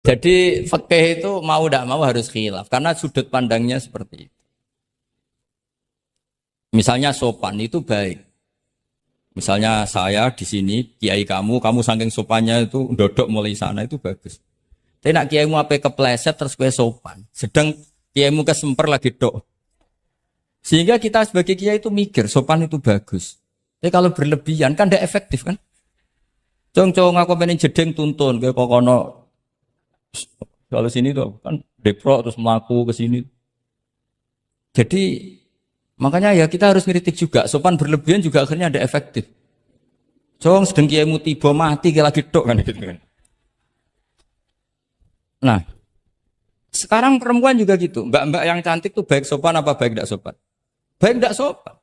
Jadi fikih itu mau tidak mau harus khilaf karena sudut pandangnya seperti itu. Misalnya sopan itu baik. Misalnya saya di sini, kiai kamu saking sopannya itu dodok mulai sana itu bagus. Tapi nak kiaimu apa kepleset terus kue sopan. Sedang kiaimu kesemper lagi dok. Sehingga kita sebagai kiai itu mikir sopan itu bagus. Tapi kalau berlebihan kan tidak efektif kan. Cong aku pengen jedeng tuntun kayak kokono. Kalau sini tuh kan deprok terus melaku ke sini. Jadi makanya ya kita harus ngeritik juga. Sopan berlebihan juga akhirnya ada efektif. Cong sedang kiaimu tiba mati kayak lagi dok kan gitu kan. Nah, sekarang perempuan juga gitu. Mbak-mbak yang cantik tuh baik sopan apa baik tidak sopan? Baik tidak sopan.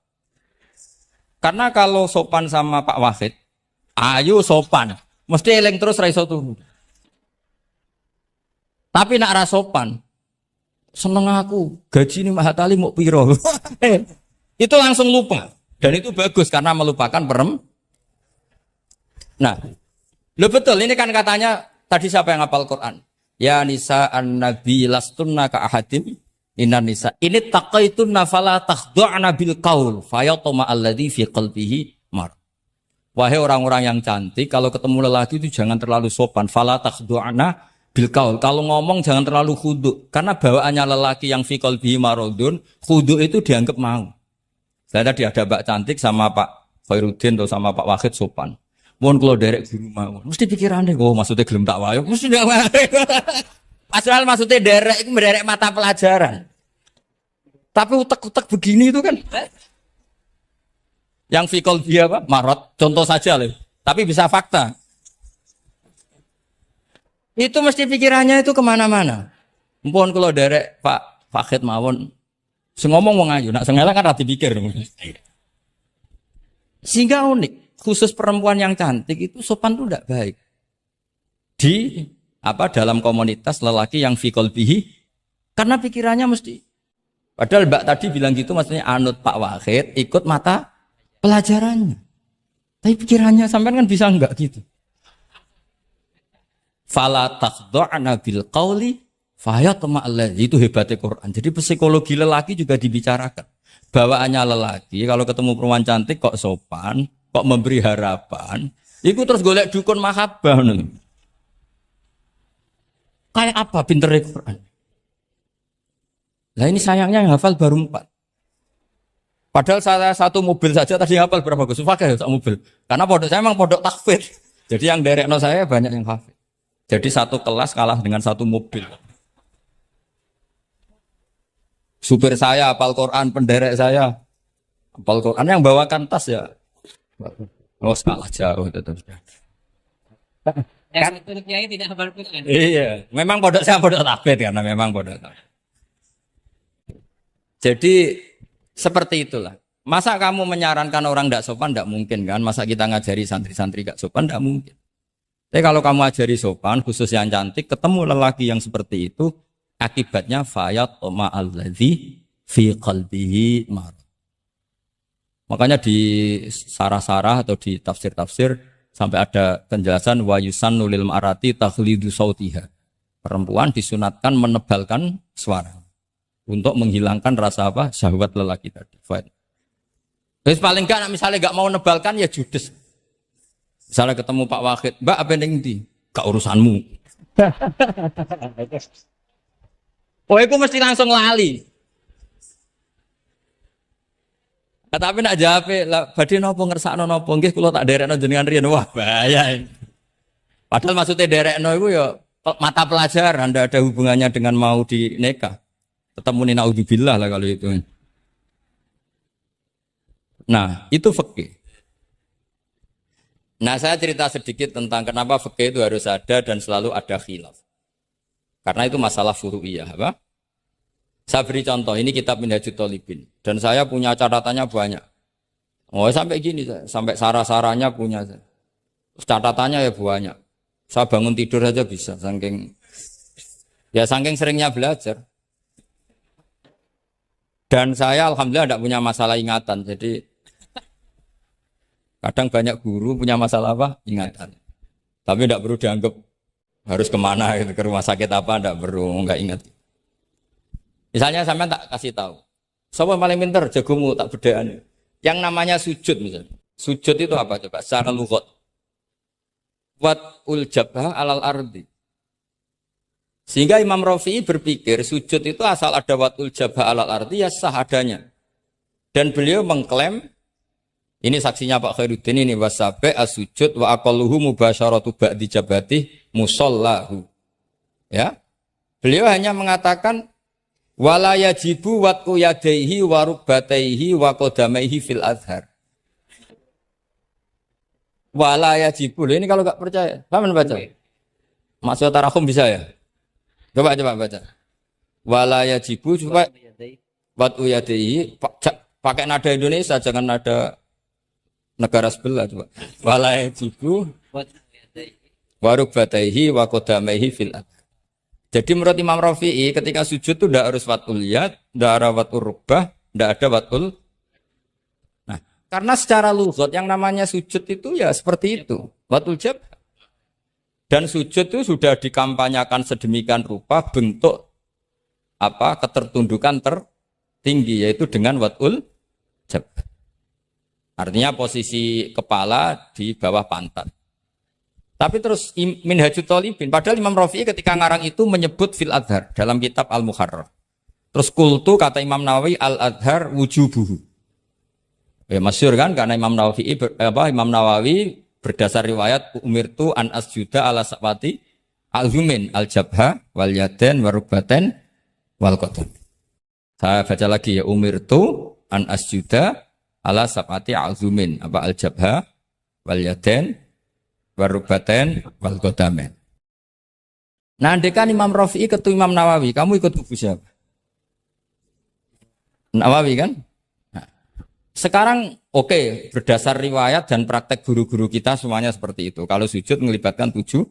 Karena kalau sopan sama Pak Wahid, ayo sopan. Mesti eleng terus raiso tuh. Tapi nak rasopan, seneng aku, gaji ini Mahatali mau piro. Itu langsung lupa. Dan itu bagus karena melupakan Nah, lo betul ini kan katanya tadi siapa yang hafal Quran? Ya nisa an-nabi lastunna ka ahadim inan nisa. Ini taqaitunna fala takhdu'na bil qaul fayatma alladzi fi qalbihi mar. Wahai orang-orang yang cantik, kalau ketemu lelaki itu jangan terlalu sopan. Fala takhdu'na bil qaul. Kalau ngomong jangan terlalu khudu. Karena bawaannya lelaki yang fi qalbihi maradun, khudu itu dianggap mau. Saya tadi ada Mbak cantik sama Pak Khairuddin atau sama Pak Wahid sopan. Mohon kalau derek guru mau, mesti pikirannya, oh maksudnya gelem tak wayo, mesti tidak wayo. Padahal maksudnya derek itu menderek mata pelajaran. Tapi utek-utek begini itu kan, yang fikol dia apa? Marot, contoh saja loh. Tapi bisa fakta. Itu mesti pikirannya itu kemana-mana. Mohon kalau derek Pak Fakhed mawon, ngomong mau ngayu, nak sengaja kan rati pikir. Sehingga unik. Khusus perempuan yang cantik itu sopan itu tidak baik di dalam komunitas lelaki yang fikol bihi karena pikirannya mesti padahal Mbak tadi bilang gitu maksudnya anut Pak Wahid ikut mata pelajarannya tapi pikirannya sampai kan bisa enggak gitu fala takhdu'na bil qauli fayatma alladzi itu hebatnya Quran jadi psikologi lelaki juga dibicarakan bawaannya lelaki kalau ketemu perempuan cantik kok sopan kok memberi harapan, itu terus golek dukun mahabbah nih. Kayak apa pinternya Quran? Nah ini sayangnya yang hafal baru 4. Padahal saya satu mobil saja tadi hafal berapa Gus? Pakai satu mobil. Karena pondok saya memang pondok takfir. Jadi yang derekno saya banyak yang hafal. Jadi satu kelas kalah dengan satu mobil. Supir saya hafal Quran, penderek saya hafal Quran yang bawakan tas ya. Oh salah jauh tetap. Yang itu kiai tidak hafal Quran. Iya, memang pondok saya pondok takfir karena memang pondok takfir. Jadi seperti itulah. Masa kamu menyarankan orang tidak sopan tidak mungkin kan? Masa kita ngajari santri-santri gak sopan tidak mungkin. Tapi kalau kamu ajari sopan, khusus yang cantik, ketemu lelaki yang seperti itu, akibatnya fayat oma alladzi fi qalbihi marad. Makanya di sarah-sarah atau di tafsir-tafsir sampai ada penjelasan wa yusannu lil ma'rati takhlidu sautiha. Perempuan disunatkan menebalkan suara untuk menghilangkan rasa apa? Syahwat lelaki tadi. Terus paling enggak misalnya enggak mau nebalkan ya judes. Misalnya ketemu Pak Wahid, "Mbak apa ning ndi?" "Gak urusanmu." Oh, itu mesti langsung lali. Nah, tapi nak jawab lah, badhe napa ngersakno napa nggih kula tak derekno jenengan riyen. Wah, bahaya. Padahal maksudnya derekno iku ya mata pelajaran, ndak ada hubungannya dengan mau dinikah. Ketemu ni naudzubillah lah kalau itu. Nah, itu fikih. Nah, saya cerita sedikit tentang kenapa fikih itu harus ada dan selalu ada khilaf. Karena itu masalah furu'iyah, apa? Saya beri contoh, ini kitab Minhajut Thalibin. Dan saya punya catatannya banyak. Oh, sampai gini, sampai sarah-sarahnya punya. Terus catatannya ya banyak. Saya bangun tidur saja bisa, saking seringnya belajar. Dan saya alhamdulillah tidak punya masalah ingatan. Jadi kadang banyak guru punya masalah apa? Ingatan. Tapi tidak perlu dianggap harus kemana gitu, ke rumah sakit apa ndak perlu, nggak ingat. Misalnya sampean tak kasih tahu. Siapa paling pinter jagomu tak bedaan. Yang namanya sujud misalnya. Sujud itu apa coba? Secara lughat. Wat ul jabha alal ardi. Sehingga Imam Rafi'i berpikir sujud itu asal ada watul jabha alal ardi ya sah adanya. Dan beliau mengklaim, ini saksinya Pak Khairuddin ini, wasabe as-sujud wa aqalluhu mubasyaratu ba'di jabati musallahu. Ya. Beliau hanya mengatakan wala yajibu wat'u yadaihi wa rukbataihi wa qadamaihi fil azhar. Wala yajibu. Ini kalau enggak percaya, paman baca. Maksud tarahum bisa ya? Coba baca. Wala yajibu coba wat'u yadaihi pakai nada Indonesia, jangan nada negara sebelah coba. Wala yajibu wa rukbataihi wa qadamaihi fil azhar. Jadi menurut Imam Rafi'i ketika sujud itu tidak harus watul yad, tidak ada watul rukbah, tidak ada watul. Nah, karena secara lughat yang namanya sujud itu ya seperti itu, watul jab. Dan sujud itu sudah dikampanyakan sedemikian rupa bentuk apa ketertundukan tertinggi yaitu dengan watul jab. Artinya posisi kepala di bawah pantat. Tapi terus Minhajut Thalibin, padahal Imam Rafi'i ketika ngarang itu menyebut fil adhar dalam kitab Al-Muharrar. Terus kultu kata Imam Nawawi al-adhar wujubuhu. Ya masyhur kan karena Imam Nawawi berdasar riwayat umirtu an asjuda ala sabati al-zumin al-jabha wal yaden warubbaten wal qadam. Saya baca lagi ya umirtu an asjuda ala sabati al-zumin apa al-jabha wal yaden warubaten wal qadamen. Nah, andekan Imam Rafi'i ketemu Imam Nawawi, kamu ikut kubu siapa? Nawawi kan? Nah, sekarang oke, berdasar riwayat dan praktek guru-guru kita semuanya seperti itu. Kalau sujud melibatkan 7,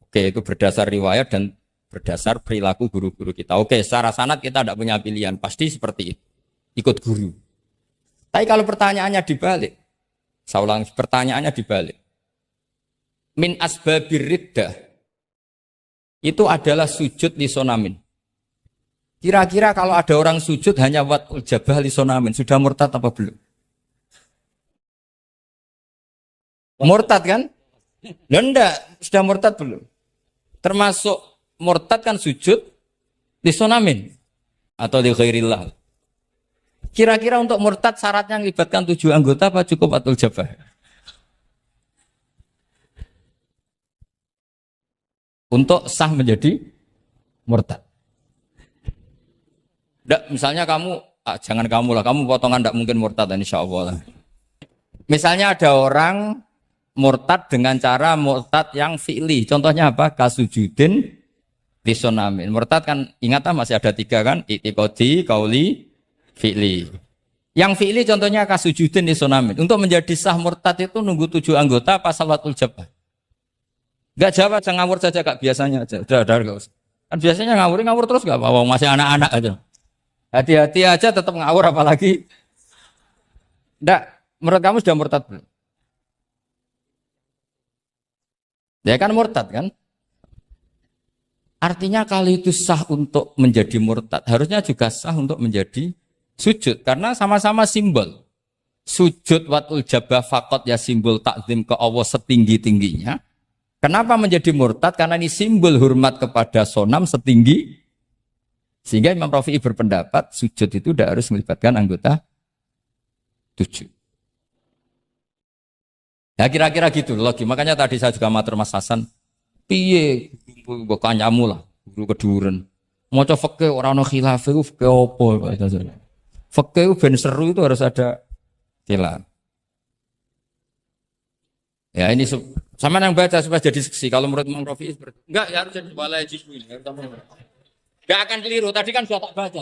oke itu berdasar riwayat dan berdasar perilaku guru-guru kita. Oke, secara sanad kita tidak punya pilihan, pasti seperti itu. Ikut guru. Tapi kalau pertanyaannya dibalik, saya ulang, pertanyaannya dibalik. Min asbabir riddah itu adalah sujud lisonamin. Kira-kira kalau ada orang sujud hanya watul jabah lisonamin, sudah murtad apa belum? Murtad kan? Enggak, sudah murtad belum? Termasuk murtad kan sujud lisonamin atau li ghairillah. Kira-kira untuk murtad syaratnya melibatkan 7 anggota apa cukup watul jabah? Untuk sah menjadi murtad. Nggak, misalnya kamu, jangan kamu lah, kamu potongan tidak mungkin murtad, insya Allah lah. Misalnya ada orang murtad dengan cara murtad yang fi'li. Contohnya apa? Kasujudin lisonamin. Murtad kan, ingat masih ada 3 kan? I'tiqadi, qauli, fi'li. Yang fi'li contohnya kasujudin lisonamin. Untuk menjadi sah murtad itu nunggu 7 anggota pasal watul jabah. Gak jawab, jangan ngawur saja kak biasanya aja. Udah, gak usah. Kan biasanya ngawur terus gak apa-apa, masih anak-anak aja. Hati-hati aja tetap ngawur apalagi. Nggak, menurut kamu sudah murtad belum? Ya kan murtad kan? Artinya kalau itu sah untuk menjadi murtad, harusnya juga sah untuk menjadi sujud. Karena sama-sama simbol. Sujud watul jabah faqat ya simbol takzim ke Allah setinggi-tingginya. Kenapa menjadi murtad? Karena ini simbol hormat kepada sonam setinggi. Sehingga Imam Rafi'i berpendapat sujud itu tidak harus melibatkan anggota 7. Ya kira-kira gitu logi. Makanya tadi saya juga matur Mas Hasan. Piye bukan nyamu lah, guru keduren. Maca fikih ora ono khilaf iku fikih opo? Fikih ben seru itu harus ada khilaf. Ya ini sama yang baca supaya jadi seksi. Kalau menurut Imam Rafi'i enggak ya harus jadi wala yajibu. Enggak akan keliru. Tadi kan sudah tak baca.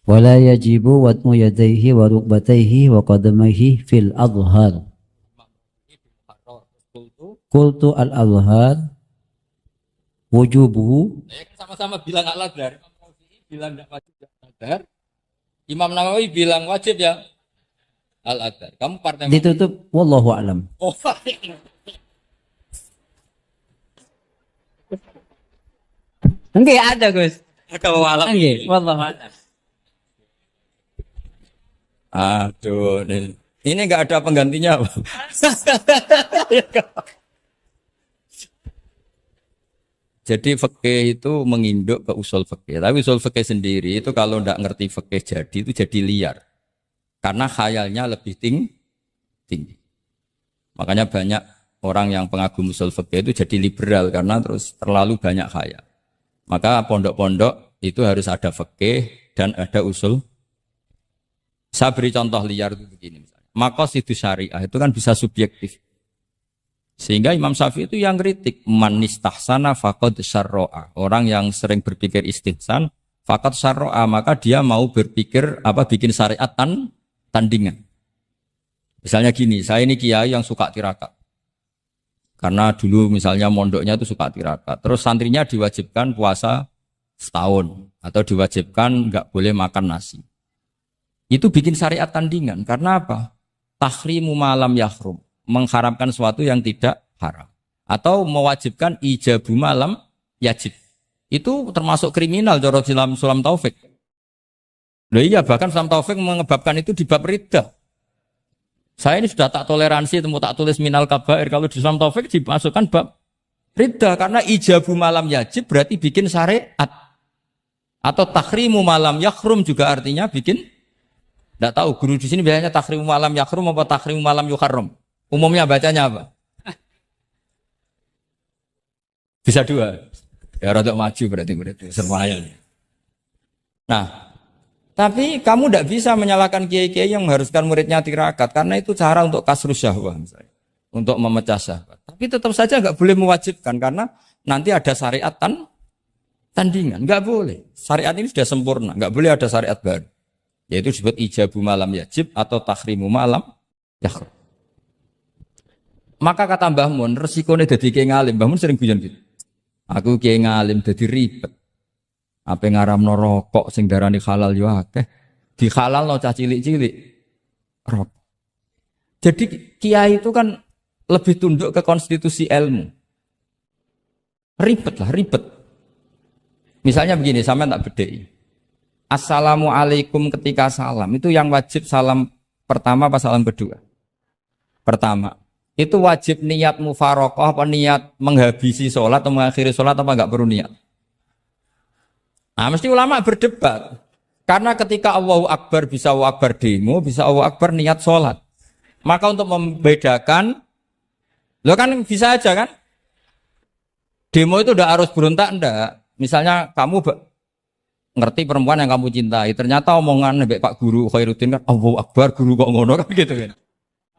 Wala yajibu watmu yadayhi wa rukbatayhi wa qadamaihi fil adhar. Qultu al adhar wujubuhu. Sama-sama bilang al adhar. Imam Rafi'i bilang enggak wajib al adhar. Imam Nawawi bilang wajib ya al adhar. Kamu partai ditutup wallahu a'lam. Oh. Enggak ada Gus. Ada walam. Enggak, wallah ada. Aduh, ini nggak ada penggantinya. Pak. Jadi fikih itu menginduk ke usul fikih. Tapi usul fikih sendiri itu kalau tidak ngerti fikih jadi itu jadi liar. Karena khayalnya lebih tinggi. Makanya banyak orang yang pengagum usul fikih itu jadi liberal karena terus terlalu banyak khayal. Maka pondok-pondok itu harus ada fikih dan ada usul. Saya beri contoh liar itu begini misalnya. Maqasidus syariah itu kan bisa subjektif. Sehingga Imam Syafi'i itu yang kritik man istahsana faqad syarra'a. Orang yang sering berpikir istihsan faqad syarra'a, maka dia mau berpikir bikin syariat tandingan. Misalnya gini, saya ini kiai yang suka tirakat. Karena dulu misalnya mondoknya itu suka tirakat. Terus santrinya diwajibkan puasa setahun atau diwajibkan nggak boleh makan nasi. Itu bikin syariat tandingan. Karena apa? Tahrimu malam yahrum. Mengharamkan sesuatu yang tidak haram. Atau mewajibkan ijabu malam yajib. Itu termasuk kriminal cara Sulam Taufik. Loh iya, bahkan Sulam Taufik mengebabkan itu di bab riddah. Saya ini sudah tak toleransi, temu tak tulis minal kabair. Kalau di Sulam Taufik dimasukkan bab riddah. Karena ijabu malam yajib berarti bikin syariat. Atau tahrimu malam yahrum juga artinya bikin. Tidak tahu, guru di sini biasanya tahrimu malam yahrum apa tahrimu malam yuharram. Umumnya bacanya apa? Bisa dua. Ya rodok maju berarti semuanya. Nah, tapi kamu tidak bisa menyalahkan kiai-kiai yang mengharuskan muridnya tirakat karena itu cara untuk kasrus syahwah misalnya, untuk memecah syahwat. Tapi tetap saja nggak boleh mewajibkan karena nanti ada syariat tandingan. Nggak boleh. Syariat ini sudah sempurna, nggak boleh ada syariat baru. Yaitu disebut ijabu malam yajib atau tahrimu malam yahrum. Maka kata Mbah Mun, resikonya jadi kiai ngalim. Mbah Mun sering guyon gitu. Aku kiai ngalim jadi ribet. Apa ngaramno rokok sing darani halal yo akeh. Di halal no cah cilik-cilik. Rokok. Jadi kiai itu kan lebih tunduk ke konstitusi ilmu. Ribet. Misalnya begini, sampai tak bedai. Assalamualaikum ketika salam. Itu yang wajib salam pertama apa salam kedua? Pertama. Itu wajib niat mufarokoh apa niat menghabisi sholat atau mengakhiri sholat apa enggak perlu niat? Nah mesti ulama berdebat. Karena ketika Allahu Akbar bisa Allahu Akbar demo, bisa Allahu Akbar niat sholat. Maka untuk membedakan, lo kan bisa aja kan? Demo itu udah harus berontak enggak? Misalnya kamu ngerti perempuan yang kamu cintai, ternyata omongan Pak Guru Khairuddin kan Allahu Akbar guru kok ngono kan gitu kan.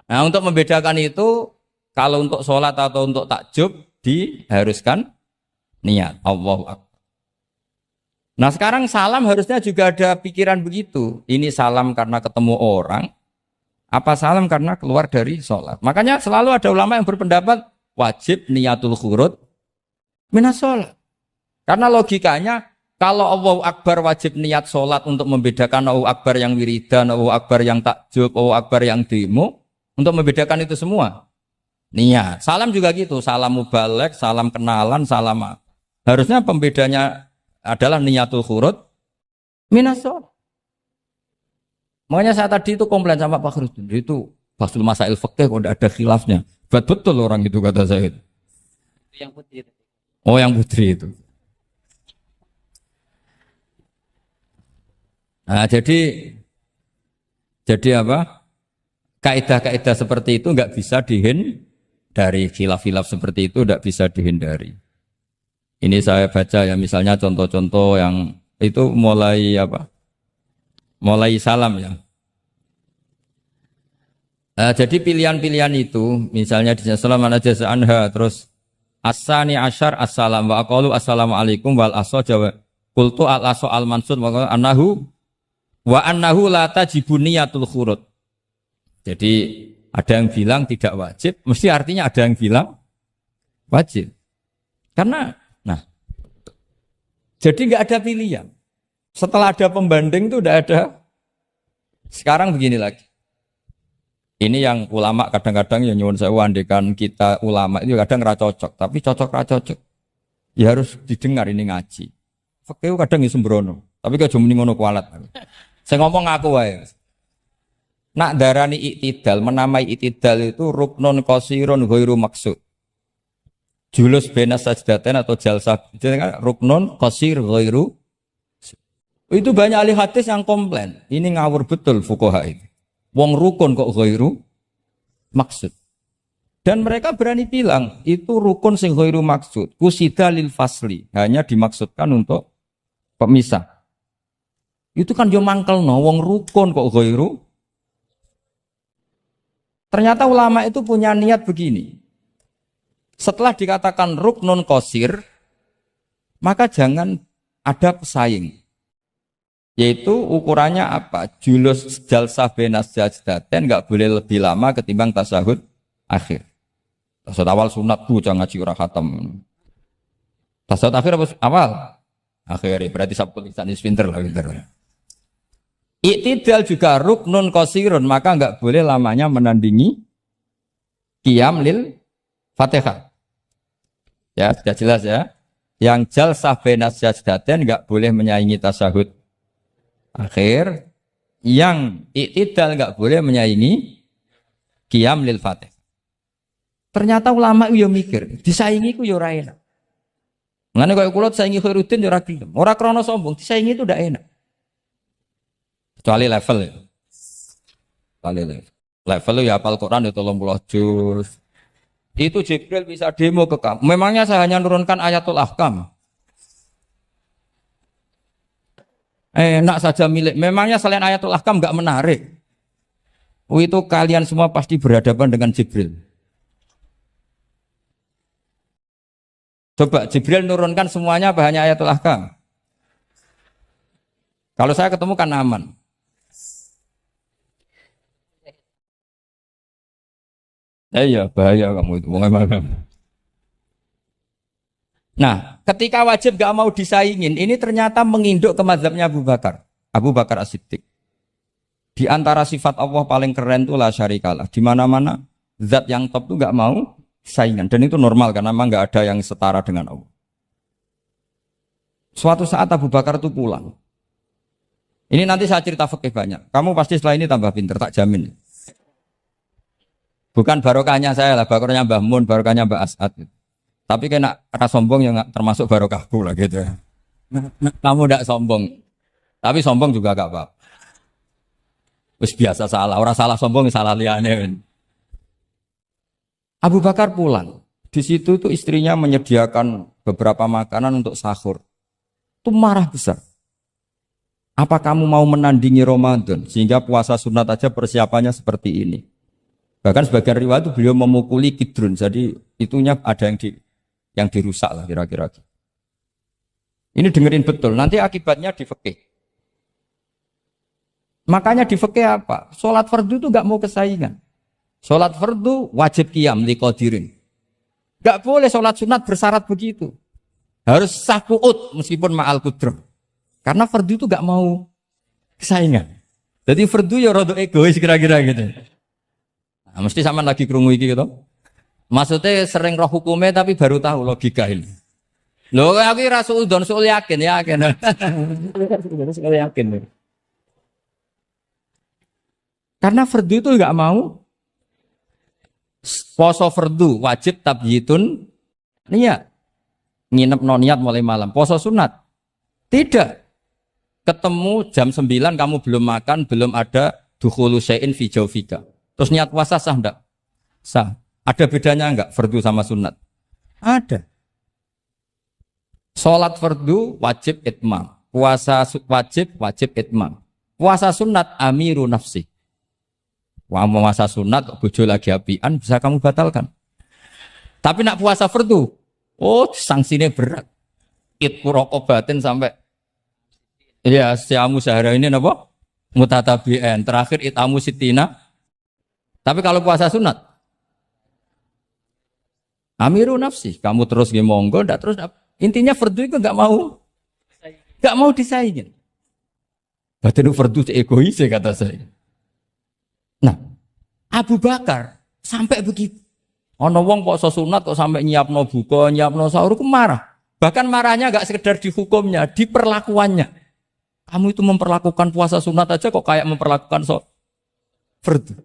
Nah untuk membedakan itu kalau untuk sholat atau untuk takjub diharuskan niat Allahu Akbar. Nah sekarang salam harusnya juga ada pikiran begitu. Ini salam karena ketemu orang, apa salam karena keluar dari sholat. Makanya selalu ada ulama yang berpendapat wajib niatul khurud minas sholat. Karena logikanya kalau Allahu Akbar wajib niat sholat untuk membedakan Allahu Akbar yang wiridan, Allahu Akbar yang takjub, Allahu Akbar yang demo. Untuk membedakan itu semua. Niat. Salam juga gitu. Salam mubalek, salam kenalan, salam apa. Harusnya pembedanya adalah niatul khurud minas sholat. Makanya saya tadi itu komplain sama Pak Khairuddin. Itu Basul Masail Fikih kok ada khilafnya. Betul orang itu kata saya. Itu yang putih. Oh yang putri itu. Nah jadi apa? Kaidah-kaidah seperti itu nggak bisa dihindari, khilaf-khilaf seperti itu nggak bisa dihindari. Ini saya baca ya misalnya contoh-contoh yang itu mulai apa? Mulai salam ya. Nah, jadi pilihan-pilihan itu misalnya di salam anajaz anha terus asani asyar assalam wa aqalu assalamualaikum wal aso jawa qultu al aso al mansur wa annahu la tajibu niyatul khurud. Jadi ada yang bilang tidak wajib, mesti artinya ada yang bilang wajib. Karena, jadi nggak ada pilihan. Setelah ada pembanding itu udah ada. Sekarang begini lagi. Ini yang ulama kadang-kadang yang nyuwun sewu andekan kita ulama itu kadang ra cocok, tapi cocok ra cocok. Ya harus didengar ini ngaji. fikih kadang ya sembrono. Tapi kok muni ngono kualat. Saya ngomong aku wae. Nak darani iktidal, menamai iktidal itu ruknun qasirun ghairu maksud. Julus bena sajdatain atau jalsah ruknun qasir ghairu. Itu banyak ahli hadis yang komplain. Ini ngawur betul fuqaha itu. Wong rukun kok ghairu maksud. Dan mereka berani bilang itu rukun sing ghairu maksud. Kusida lil fasli, hanya dimaksudkan untuk pemisah. Itu kan yo mangkelno wong rukun kok ghairu. Ternyata ulama itu punya niat begini. Setelah dikatakan ruknun qasir, maka jangan ada pesaing. Yaitu ukurannya apa? Julus jalsah benas sajdatain enggak boleh lebih lama ketimbang tasyahud akhir. Tasyahud awal sunat tuh jangan ngaji ora khatam. Tasyahud akhir apa awal? Akhir, berarti sabtu lisan pinter lah pinter. Iktidal juga ruknun qasirun, maka enggak boleh lamanya menandingi qiyam lil Fatihah. Ya, sudah jelas ya. Yang jalsah benas sajdatain enggak boleh menyaingi tasyahud akhir. Yang iktidal enggak boleh menyaingi qiyam lil Fatihah. Ternyata ulama yo mikir, disaingi ku yo ora enak. Ngene koyo kula saingi Khairuddin yo ora gelem. Ora krana sombong, disaingi itu ndak enak. Kecuali level ya. Level ya hafal Quran itu 30 juz. Itu Jibril bisa demo ke kamu. Memangnya saya hanya nurunkan ayatul ahkam. Enak saja milik. Memangnya selain ayatul ahkam enggak menarik. Itu kalian semua pasti berhadapan dengan Jibril. Coba Jibril nurunkan semuanya apa hanya ayatul ahkam? Kalau saya ketemu kan aman. Iya bahaya kamu itu. Nah, ketika wajib gak mau disaingin, ini ternyata menginduk ke mazhabnya Abu Bakar. Abu Bakar As-Siddiq. Di antara sifat Allah paling keren itu la syarikalah. Di mana-mana zat yang top itu gak mau saingan. Dan itu normal karena memang gak ada yang setara dengan Allah. Suatu saat Abu Bakar itu pulang. Ini nanti saya cerita fikih banyak. Kamu pasti setelah ini tambah pinter, tak jamin. Bukan barokahnya saya lah, barokahnya Mbah Mun, barokahnya Mbah As'ad. Tapi kena rasa sombong yang termasuk barokahku lah gitu ya. Kamu tidak sombong, tapi sombong juga gak apa-apa. Terus biasa salah, orang salah sombong salah liane. Abu Bakar pulang, di situ tuh istrinya menyediakan beberapa makanan untuk sahur. Itu marah besar. Apa kamu mau menandingi Ramadan sehingga puasa sunat aja persiapannya seperti ini? Bahkan sebagian riwayat itu beliau memukuli kidrun, jadi itunya ada yang dirusak lah kira-kira. Ini dengerin betul, nanti akibatnya di fikih. Makanya di fikih apa? Sholat fardu itu gak mau kesaingan. Sholat fardu wajib qiyam liqadirin. Gak boleh sholat sunat bersyarat begitu. Harus sah qu'ud meskipun ma'al qudrah. Karena fardu itu gak mau kesaingan. Jadi fardu ya rada egois kira-kira gitu. Nah, mesti sama lagi krungu iki gitu. Maksudnya sering roh hukumnya tapi baru tahu logika ini. Loh aku rasul don soal yakin. Yakin. Karena fardu itu enggak mau. Poso fardu wajib tabyitun niat. Nginep no niat mulai malam. Poso sunat. Tidak. Ketemu jam 9 kamu belum makan, belum ada dukhulu syai'in fi jawfika. Terus niat puasa sah enggak? Sah. Ada bedanya enggak fardu sama sunat? Ada. Salat fardu wajib itmam. Puasa wajib itmam. Puasa sunat amiru nafsi. Wah, puasa sunat bojo lagi apian bisa kamu batalkan. Tapi nak puasa fardu, oh sanksinya berat. Itku rokobatin sampai ya siamu sehari ini apa? Mutatabi'an. Terakhir itamu sitina. Tapi kalau puasa sunat, amiru nafsi, kamu terus monggo, ndak terus. Intinya fardu itu nggak mau disaingin. Batin fardu egois kata saya. Nah, Abu Bakar sampai begitu. Ono wong poso sunat kok sampai nyiapno buka, nyiapno sahur, ku marah. Bahkan marahnya nggak sekedar di hukumnya, di perlakuannya. Kamu itu memperlakukan puasa sunat aja kok kayak memperlakukan fardu.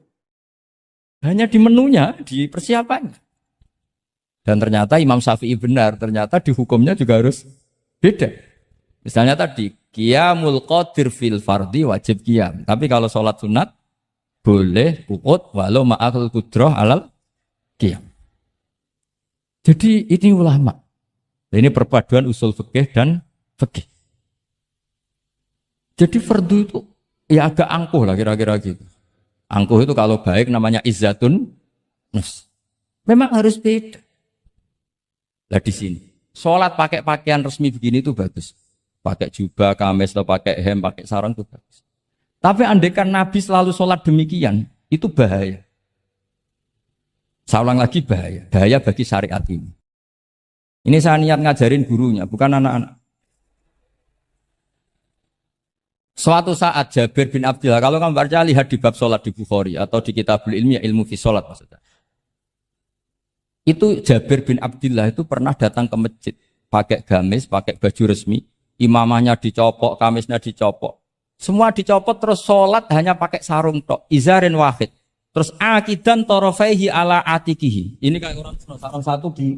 Hanya di menunya, di persiapannya. Dan ternyata Imam Syafi'i benar, ternyata di hukumnya juga harus beda. Misalnya tadi, qiyamul qadir fil fardi wajib qiyam. Tapi kalau sholat sunat, boleh ukut walau ma'akul kudroh alal qiyam. Jadi ini ulama. Ini perpaduan usul fikih dan fikih. Jadi fardu itu ya agak angkuh lah kira-kira gitu. Angkuh itu kalau baik namanya izzatun nafs. Memang harus beda. Lah di sini, sholat pakai pakaian resmi begini itu bagus. Pakai jubah, kamis, atau pakai hem, pakai sarung itu bagus. Tapi andaikan Nabi selalu sholat demikian, itu bahaya. Saya ulang lagi bahaya. Bahaya bagi syariat ini. Ini saya niat ngajarin gurunya, bukan anak-anak. Suatu saat Jabir bin Abdillah, kalau kamu baca lihat di bab sholat di Bukhari atau di Kitabul Ilmi ilmu fi sholat maksudnya. Itu Jabir bin Abdillah itu pernah datang ke masjid pakai gamis, pakai baju resmi, imamahnya dicopok, kamisnya dicopok. Semua dicopot terus sholat hanya pakai sarung tok, izarin wahid. Terus akidan torofaihi ala atikihi. Ini kayak orang sarung satu di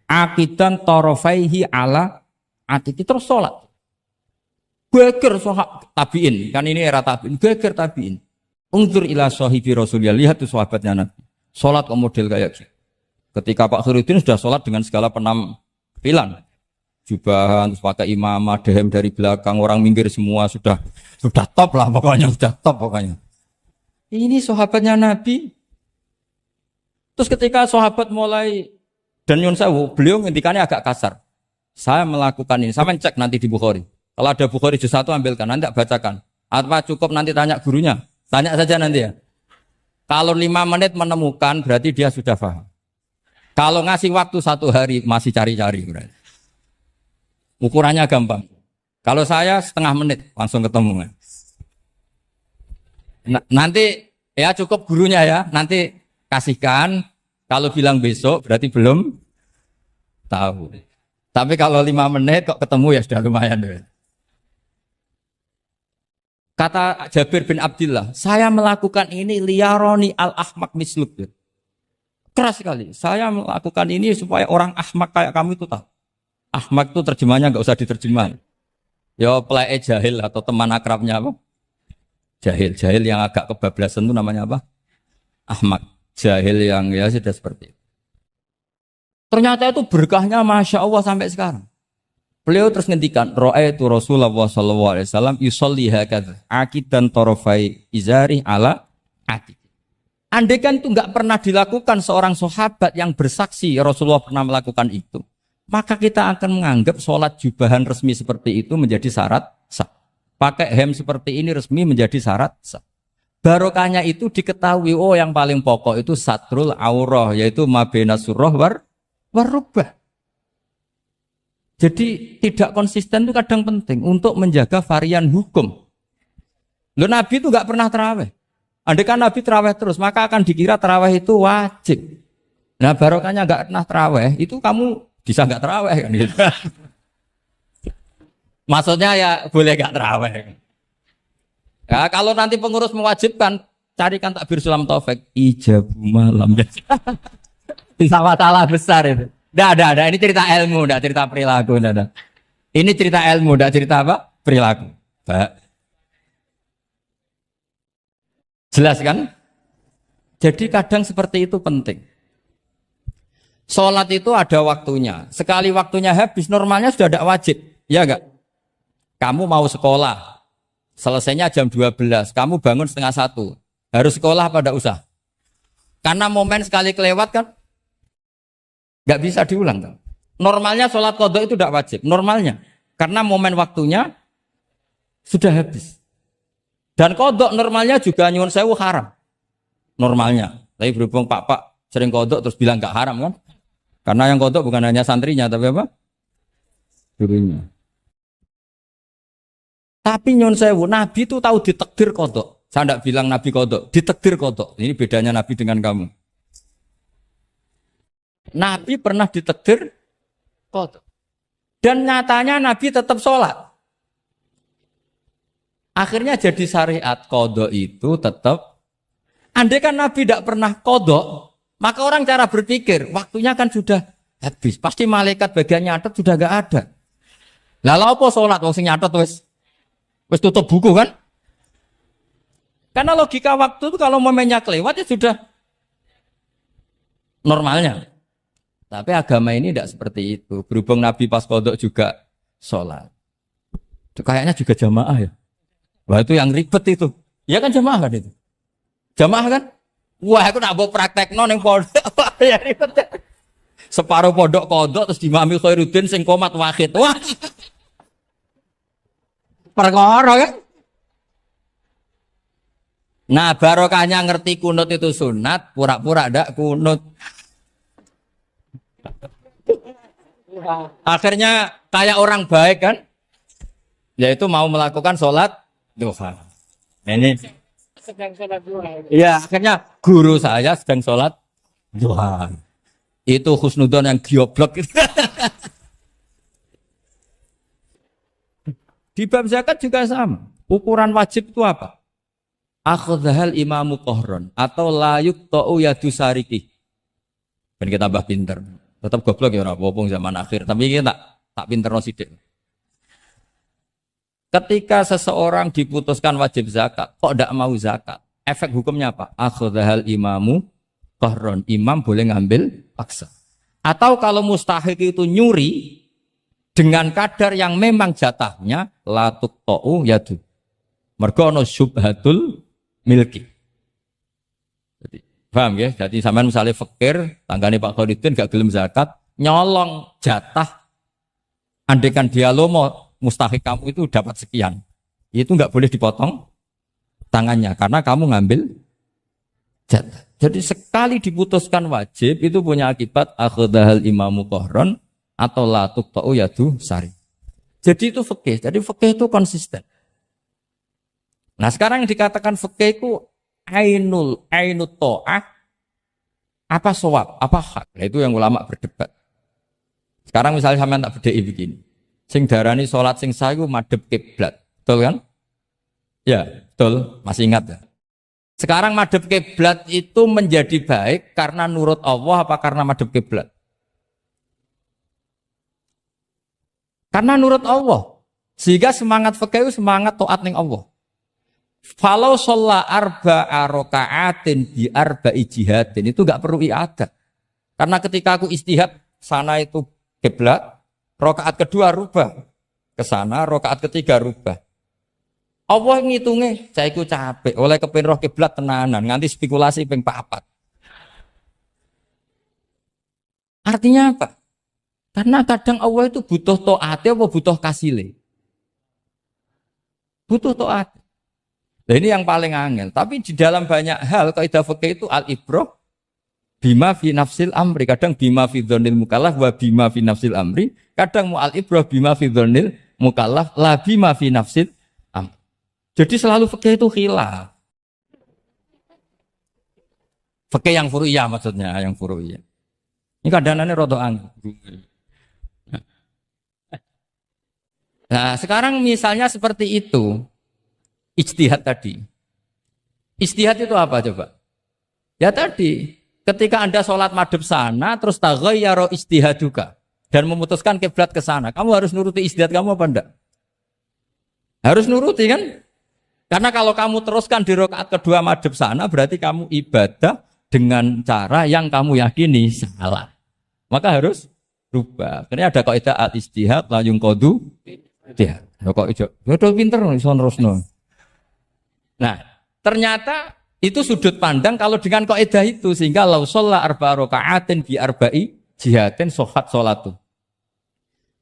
akidan torofaihi ala atiki terus sholat. Geger sahabat tabiin, kan ini era tabiin, geger tabiin. Ungzur ila sahibi Rasulullah, lihat tuh sahabatnya Nabi. Sholat ke model kayak gitu. Ketika Pak Khairuddin sudah sholat dengan segala penampilan, jubahan, terus pakai imamah, dehem dari belakang, orang minggir semua sudah top lah pokoknya, sudah top pokoknya. Ini sahabatnya Nabi. Terus ketika sahabat mulai dan nyun sewu, beliau ngendikannya agak kasar. Saya melakukan ini, saya cek nanti di Bukhari. Kalau ada Bukhari juz 1 ambilkan, nanti tak bacakan. Apa cukup nanti tanya gurunya? Tanya saja nanti ya. Kalau 5 menit menemukan berarti dia sudah paham. Kalau ngasih waktu 1 hari masih cari-cari berarti. Ukurannya gampang. Kalau saya setengah menit langsung ketemu. Nanti ya cukup gurunya ya. Nanti kasihkan. Kalau bilang besok berarti belum tahu. Tapi kalau 5 menit kok ketemu ya sudah lumayan. Kata Jabir bin Abdillah, saya melakukan ini liyaroni al-ahmak misluk. Keras sekali. Saya melakukan ini supaya orang ahmak kayak kamu itu tahu. Ahmak itu terjemahnya nggak usah diterjemah. Ya play jahil atau teman akrabnya apa? Jahil. Jahil yang agak kebablasan itu namanya apa? Ahmak. Jahil yang ya sudah seperti itu. Ternyata itu berkahnya Masya Allah sampai sekarang. Beliau terus ngendikan, ra'aitu Rasulullah sallallahu alaihi wasallam yusolli hakadha akidan tarafai izari ala atik. Andaikan itu enggak pernah dilakukan seorang sahabat yang bersaksi Rasulullah pernah melakukan itu, maka kita akan menganggap sholat jubahan resmi seperti itu menjadi syarat sah. Pakai hem seperti ini resmi menjadi syarat sah. Barokahnya itu diketahui, oh yang paling pokok itu satrul aurah, yaitu mabena surah warubah. Jadi tidak konsisten itu kadang penting untuk menjaga varian hukum. Loh Nabi itu nggak pernah terawih. Andaikan Nabi terawih terus, maka akan dikira terawih itu wajib. Nah barokahnya nggak pernah terawih, itu kamu bisa nggak terawih kan? Gitu. Maksudnya ya boleh nggak terawih. Ya, kalau nanti pengurus mewajibkan, carikan takbir sulam taufik ijabu malam. Bisa masalah besar itu. Tidak. Ini cerita ilmu, tidak cerita perilaku. Tidak. Ini cerita ilmu, tidak cerita apa? Perilaku. Pak. Jelas kan? Jadi kadang seperti itu penting. Sholat itu ada waktunya. Sekali waktunya habis, normalnya sudah tidak wajib. Ya enggak? Kamu mau sekolah, selesainya jam 12. Kamu bangun setengah 1. Harus sekolah apa tidak usah? Karena momen sekali kelewat kan? Nggak bisa diulang. Kan? Normalnya sholat qadha itu tidak wajib. Normalnya. Karena momen waktunya sudah habis. Dan qadha normalnya juga nyuwun sewu haram. Normalnya. Tapi berhubung Pak sering qadha terus bilang nggak haram kan? Karena yang qadha bukan hanya santrinya tapi apa? Gurunya. Tapi nyuwun sewu, Nabi itu tahu ditakdir qadha. Saya tidak bilang Nabi qadha, ditakdir qadha. Ini bedanya Nabi dengan kamu. Nabi pernah ditakdir qadha. Dan nyatanya Nabi tetap sholat. Akhirnya jadi syariat qadha itu tetap. Andai kan Nabi tidak pernah qadha, maka orang cara berpikir, waktunya kan sudah habis. Pasti malaikat bagian nyatet sudah enggak ada. Lah lha apa sholat wong sing nyatet wis tutup buku kan? Karena logika waktu itu kalau momennya kelewat ya sudah normalnya. Tapi agama ini tidak seperti itu. Berhubung Nabi pas qadha juga sholat. Itu kayaknya juga jamaah ya. Wah itu yang ribet itu. Ya kan jamaah kan itu. Jamaah kan? Wah aku nak bawa praktekno ning pondok. Ya ribet. Separuh pondok qadha terus dimami Khairuddin sing qomat wahid. Wah. Perkara kan? Nah barokahnya ngerti kunut itu sunat, pura-pura ndak kunut. Akhirnya kayak orang baik kan, yaitu mau melakukan sholat duha. Ini, ya akhirnya guru saya sedang sholat duha. Itu husnudon yang goblok. Di bab zakat juga sama. Ukuran wajib itu apa? Akhadhal imamu qahron atau layuk ta'u yadu sariki. Ben kita tambah pinter. Tetap goblok ya ora apa-apa zaman akhir, tapi kita tak pinterno sithik. Ketika seseorang diputuskan wajib zakat, kok tidak mau zakat? Efek hukumnya apa? Akhadhal imamu qahron. Imam boleh ngambil paksa. Atau kalau mustahik itu nyuri dengan kadar yang memang jatahnya la tuqta'u yadu. Mergo ana syubhatul milki. Jadi, paham ya? Jadi sampean misalnya fakir, tanggane Pak Khairuddin gak gelem zakat, nyolong jatah. Andaikan dia lomo mustahik kamu itu dapat sekian. Itu enggak boleh dipotong tangannya karena kamu ngambil jatah. Jadi sekali diputuskan wajib itu punya akibat akhadhal imamu qahron atau la tuqta'u yadu sari. Jadi itu fikih. Jadi fikih itu konsisten. Nah sekarang yang dikatakan fikih itu ainut ta'ah apa shawab, apa hak. Nah, itu yang ulama berdebat. Sekarang misalnya sampean tak bedheki begini. Sing darani salat sing sah iku madhep kiblat. Betul kan? Ya, betul. Masih ingat ya? Sekarang madhep kiblat itu menjadi baik karena nurut Allah apa karena madhep kiblat? Karena nurut Allah. Sehingga semangat fikih itu semangat taat ning Allah. Falau sholla arba'a raka'atin bi arba'i jihadin itu enggak perlu i'adah. Karena ketika aku istihad sana itu kiblat, rakaat kedua rubah ke sana, rakaat ketiga rubah. Allah ngitungnya, saya iku capek oleh kepin roh kiblat tenanan, nganti spekulasi ping 4. Artinya apa? Karena kadang Allah itu butuh taat apa butuh kasile. Butuh taat. Nah, ini yang paling angel. Tapi di dalam banyak hal kaidah fikih itu al-ibrah bima fi nafsil amri. Kadang bima fi dzonil mukallaf wa bima fi nafsil amri. Kadang mu al-ibrah bima fi dzonil mukallaf la bima fi nafsil amri. Jadi selalu fikih itu khilaf. Fikih yang furu'iyah maksudnya, yang furu'iyah. Ini kadang-kadang rada angel. Nah, sekarang misalnya seperti itu. Ijtihad tadi. Ijtihad itu apa coba? Ya tadi, ketika Anda sholat madhep sana, terus taghayyara ijtihaduka dan memutuskan kiblat ke sana, kamu harus nuruti ijtihad kamu apa enggak? Harus nuruti kan? Karena kalau kamu teruskan di rakaat kedua madhep sana, berarti kamu ibadah dengan cara yang kamu yakini salah. Maka harus rubah. Karena ada kaidah al-ijtihad la yunqadu ijtihad. Kok ijo, ya pinter iso nerusno. Nah, ternyata itu sudut pandang kalau dengan kaidah itu sehingga lau sholla arba'a raka'atin bi arba'i jihadin sohat sholatu.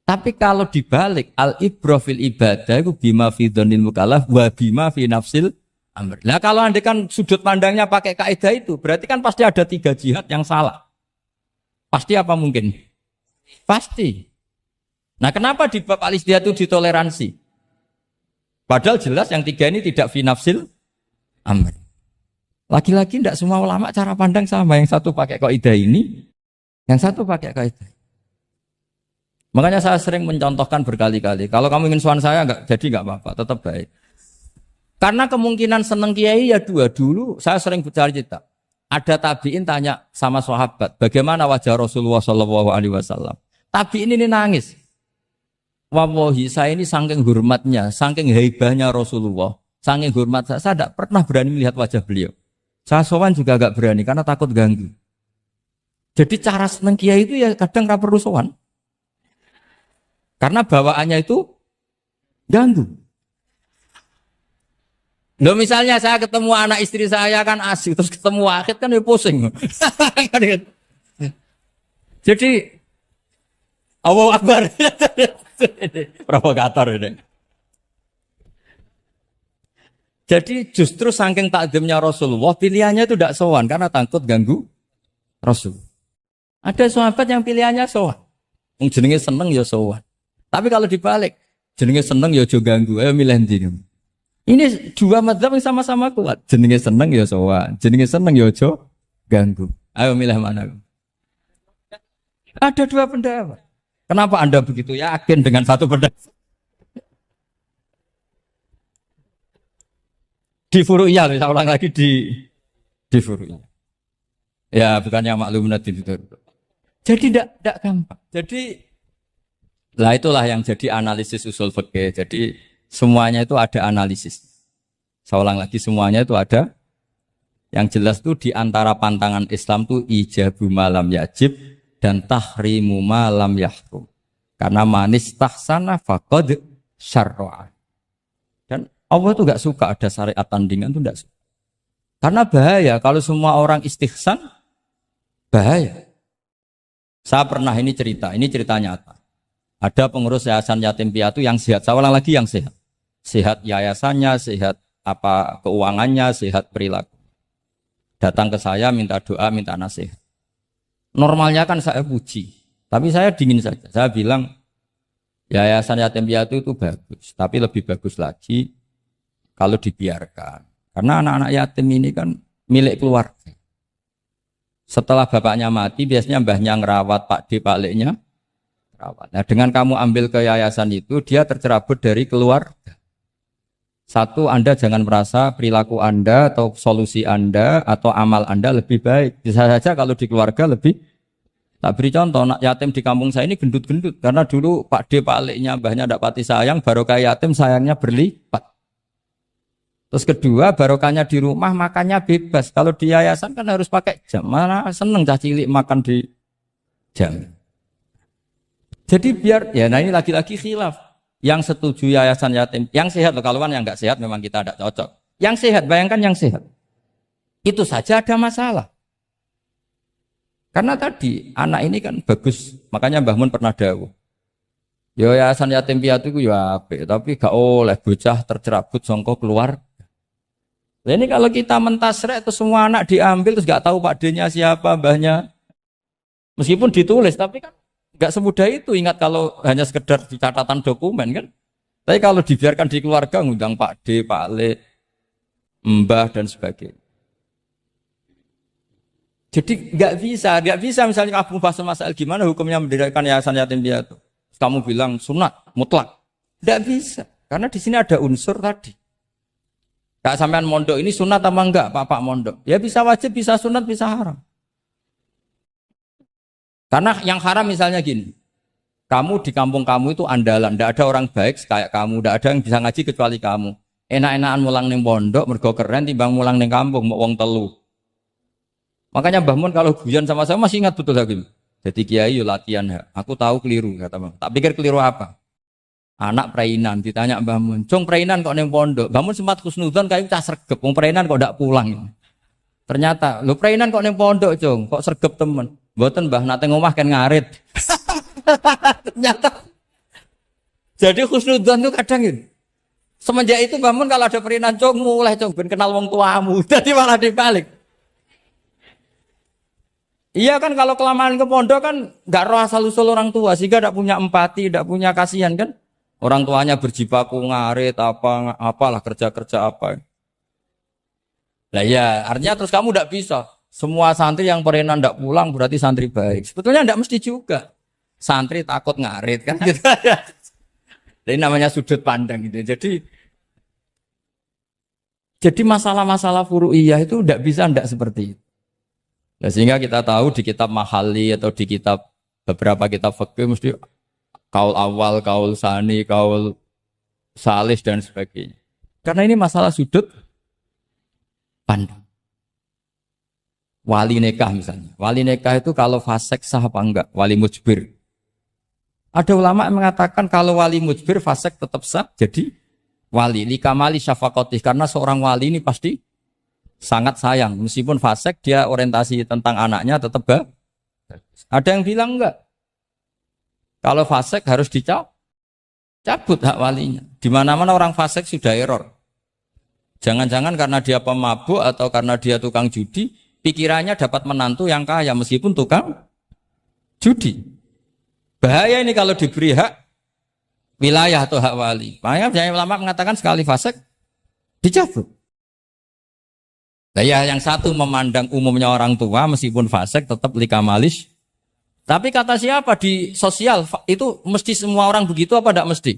Tapi kalau dibalik al-ibrah fil ibadah itu bima fi dzonil mukallaf wa bima fi nafsil amr. Nah, kalau andai kan sudut pandangnya pakai kaidah itu, berarti kan pasti ada 3 jihad yang salah. Pasti apa mungkin? Pasti. Nah, kenapa di bab al-ijtihad itu ditoleransi? Padahal jelas yang 3 ini tidak fi nafsil amr. Lagi-lagi tidak semua ulama cara pandang sama. Yang satu pakai kaidah ini, yang satu pakai kaidah. Makanya saya sering mencontohkan berkali-kali. Kalau kamu ingin sowan saya enggak jadi enggak apa-apa, tetap baik. Karena kemungkinan seneng kiai ya dua. Dulu saya sering bicara cerita. Ada tabiin tanya sama sahabat, bagaimana wajah Rasulullah Shallallahu Alaihi Wasallam. Tabiin ini nangis. Wallahi saya ini saking hormatnya, saking haibahnya Rasulullah, saking hormat saya tidak pernah berani melihat wajah beliau. Saya sowan juga agak berani karena takut ganggu. Jadi cara seneng kiai itu ya kadang nggak perlu sowan. Karena bawaannya itu ganggu. Loh misalnya saya ketemu anak istri saya kan asik, terus ketemu Wahid kan ya pusing. Jadi Allahu Akbar. Provokator ini. Jadi justru saking takdimnya Rasulullah, pilihannya itu tidak sowan karena takut ganggu Rasul. Ada sahabat yang pilihannya sowan. Yang jenenge seneng ya sowan. Tapi kalau dibalik, jenenge seneng ya aja ganggu, ayo milih ndi. Ini dua madzhab yang sama-sama kuat. Jenenge seneng ya sowan, jenenge seneng ya aja ganggu. Ayo milih mana? Ada dua pendapat. Kenapa Anda begitu yakin dengan satu pendapat? Di Furu'iyah, saya ulang lagi di Furu'iyah. Ya, bukannya makluminatin itu. Jadi tidak gampang. Jadi lah itulah yang jadi analisis usul fikih. Jadi semuanya itu ada analisis. Saya ulang lagi, semuanya itu ada. Yang jelas itu di antara pantangan Islam itu ijabu malam yajib dan tahrimu malam yahrum. Karena manis tahsana faqad syarra'a. Dan Allah itu enggak suka ada syariat tandingan, itu enggak suka. Karena bahaya kalau semua orang istihsan, bahaya. Saya pernah ini cerita nyata. Ada pengurus yayasan yatim piatu yang sehat. Saya ulang lagi yang sehat. Sehat yayasannya, sehat apa keuangannya, sehat perilaku. Datang ke saya minta doa, minta nasihat. Normalnya kan saya puji, tapi saya dingin saja. Saya bilang, yayasan yatim piatu itu bagus, tapi lebih bagus lagi kalau dibiarkan. Karena anak-anak yatim ini kan milik keluarga. Setelah bapaknya mati, biasanya mbahnya ngerawat, Pak D, Pak Leknya rawat. Nah, dengan kamu ambil ke yayasan itu, dia tercerabut dari keluarga. Satu, Anda jangan merasa perilaku Anda atau solusi Anda atau amal Anda lebih baik. Bisa saja kalau di keluarga lebih. Tak beri contoh, anak yatim di kampung saya ini gendut-gendut. Karena dulu Pak D, Pak Leknya, mbahnya tidak pati sayang, barokah yatim sayangnya berlipat. Terus kedua, barokahnya di rumah makannya bebas. Kalau di yayasan kan harus pakai jam. Mana seneng cah cilik makan di jam. Jadi biar, ya nah ini lagi-lagi khilaf. Yang setuju yayasan yatim, yang sehat loh, kalau yang nggak sehat memang kita tidak cocok. Yang sehat, bayangkan yang sehat. Itu saja ada masalah. Karena tadi anak ini kan bagus, makanya Mbah Mun pernah dawuh. Ya yayasan yatim piatu itu ya apik, tapi gak oleh bocah tercerabut songko keluar. Nah, ini kalau kita mentasrek itu semua anak diambil terus gak tahu Pak D-nya siapa, mbahnya. Meskipun ditulis, tapi kan gak semudah itu. Ingat kalau hanya sekedar di catatan dokumen kan. Tapi kalau dibiarkan di keluarga ngundang Pak D, Pak Le, Mbah dan sebagainya. Jadi nggak bisa misalnya kamu bahas masalah gimana hukumnya mendirikan yayasan yatim piatu. Kamu bilang sunat mutlak, nggak bisa karena di sini ada unsur tadi. Kak sampean mondok ini sunat apa enggak, Pak mondok? Ya bisa wajib, bisa sunat, bisa haram. Karena yang haram misalnya gini, kamu di kampung kamu itu andalan, ndak ada orang baik kayak kamu, ndak ada yang bisa ngaji kecuali kamu. Enak-enakan mulang ning pondok, mergo keren timbang mulang ning kampung, mau wong telu. Makanya Mbah Mun kalau guyon sama saya masih ingat betul lagi. Jadi kiai yo latihan ya. Aku tahu keliru kata Mbah. Tak pikir keliru apa? Anak prainan ditanya Mbah Mun, "Cung prainan kok ning pondok?" Mbah Mun sempat husnudzon kayak cah sregep, wong prainan kok ndak pulang. Ternyata, "Lho prainan kok ning pondok, Cung? Kok sregep temen?" "Mboten, Mbah, nate ngomah kan ngarit." Ternyata. Jadi husnudzon itu kadang gitu. Semenjak itu Mbah Mun kalau ada prainan, "Cung, mulai Cung ben kenal wong tuamu." Jadi malah dibalik. Iya kan kalau kelamaan ke pondok kan nggak roh asal usul orang tua sehingga tidak punya empati, tidak punya kasihan kan. Orang tuanya berjibaku ngarit apalah kerja apa. Lah ya artinya terus kamu tidak bisa. Semua santri yang perenan tidak pulang berarti santri baik. Sebetulnya tidak mesti juga. santri takut ngarit kan gitu. Ini namanya sudut pandang gitu. Jadi masalah-masalah furu'iyah itu tidak bisa tidak seperti itu. Nah, sehingga kita tahu di kitab Mahali atau di kitab beberapa kitab fikih mesti kaul awal, kaul sani, kaul salis dan sebagainya. Karena ini masalah sudut pandang. Wali nikah misalnya. Wali nikah itu kalau fasik sah apa enggak? Wali mujbir. Ada ulama yang mengatakan kalau wali mujbir fasik tetap sah jadi wali. Likamali syafaqatih. Karena seorang wali ini pasti sangat sayang. Meskipun fasik dia orientasi tentang anaknya tetap baik. Ada yang bilang enggak. Kalau fasik harus dicabut hak walinya. Di mana-mana orang fasik sudah error. Jangan-jangan karena dia pemabuk atau karena dia tukang judi, pikirannya dapat menantu yang kaya meskipun tukang judi. Bahaya ini kalau diberi hak wilayah atau hak wali. Makanya banyak ulama mengatakan sekali fasik dicabut. Nah ya yang satu memandang umumnya orang tua meskipun fasik tetap likamalis. Tapi kata siapa di sosial itu mesti semua orang begitu apa tidak mesti?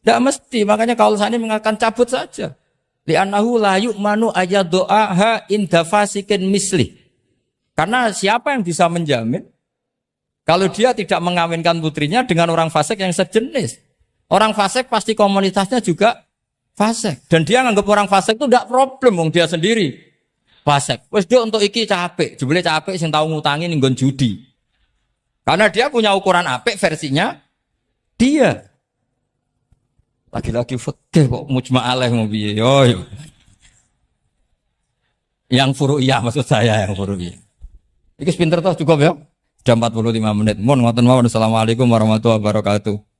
Tidak mesti. Makanya kalau saya ini mengatakan cabut saja. Li'annahu la yu'manu ayadu'aha inda fasikin misli. Karena siapa yang bisa menjamin kalau dia tidak mengawinkan putrinya dengan orang fasik yang sejenis. Orang fasik pasti komunitasnya juga fasik. Dan dia nganggap orang fasik itu tidak problem, dia sendiri fasik. Wes dia untuk iki capek, jebule capek sing tahu ngutangi ning nggon judi. Karena dia punya ukuran apik versinya dia. Lagi-lagi fikih kok mujma' alaih mau piye yo. Yang furu'iyah maksud saya yang furu'iyah. Iki pinter toh cukup ya. Sudah 45 menit. Mohon ngoten mawon. Assalamualaikum warahmatullahi wabarakatuh.